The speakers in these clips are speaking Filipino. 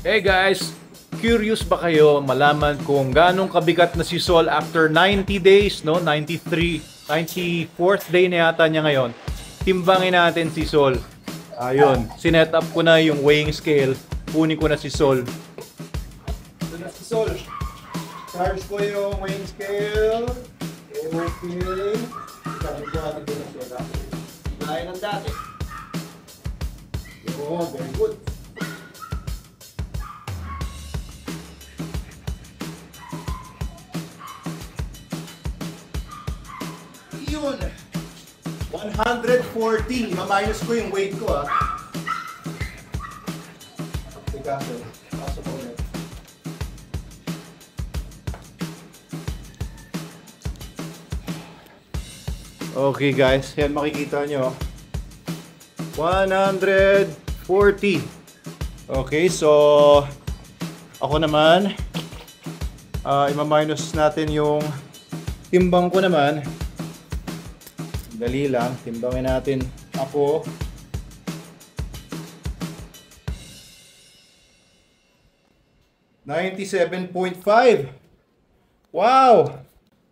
Hey guys, curious ba kayo malaman kung ganong kabigat na si Sol after 90 days, no? 94th day na yata niya ngayon. Timbangin natin si Sol. Ayun, sinet up ko na yung weighing scale. Kunin ko na si Sol. Ito na si Sol. Charge ko yung weighing scale. Okay. Sabi ko natin ito na siya. Gaya ng dati. Oh, very good. Yun. 140. Ma-minus ko yung weight ko, ah. Teka, pasok ko ulit. Okay guys, yan makikita nyo. 140. Okay, so ako naman, ima-minus natin yung timbang ko naman. Dali lang, timbangin natin ako. $97.5. Wow!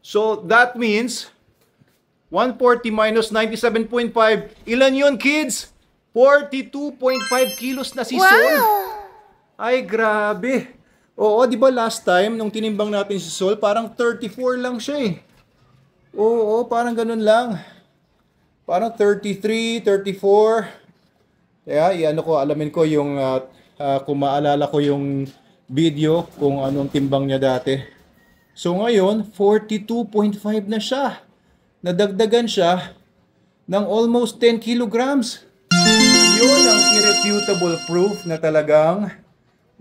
So that means 140 minus 97.5. Ilan yun, kids? 42.5 kilos na si Sol. Ay, grabe. Oo, di ba last time nung tinimbang natin si Sol, parang 34 lang siya eh. Oo, parang ganun lang. Parang 33, 34. Kaya, iano ko, alamin ko yung, kung maalala ko yung video kung anong timbang niya dati. So ngayon, 42.5 na siya. Nadagdagan siya ng almost 10 kilograms. Yun ang irrefutable proof na talagang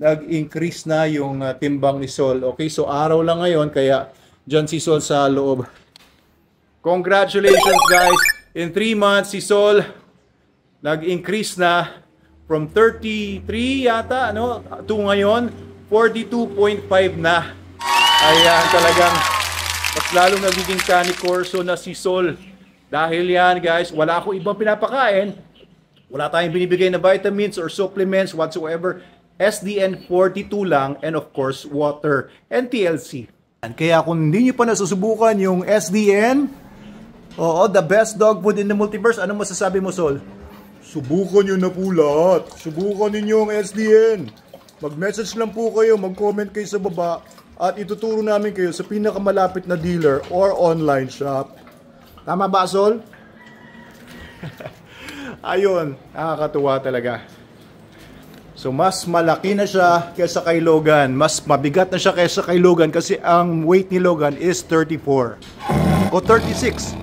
nag-increase na yung timbang ni Sol. Okay, so araw lang ngayon, kaya dyan si Sol sa loob. Congratulations guys! In 3 months, si Sol nag-increase na from 33 yata, ano, to ngayon, 42.5 na. Ayan, talagang mas lalong nagiging kanikorso na si Sol. Dahil yan guys, wala akong ibang pinapakain. Wala tayong binibigay na vitamins or supplements whatsoever. SDN 42 lang, and of course, water and TLC. Kaya kung hindi nyo pa nasusubukan yung SDN, oo, the best dog food in the multiverse, anong masasabi mo, Sol? Subukan nyo na po lahat. Subukan ninyo ang SDN. Mag-message lang po kayo, mag-comment kayo sa baba, at ituturo namin kayo sa pinakamalapit na dealer or online shop. Tama ba, Sol? Ayun, nakakatuwa talaga. So, mas malaki na siya kaysa kay Logan. Mas mabigat na siya kaysa kay Logan kasi ang weight ni Logan is 34 o 36.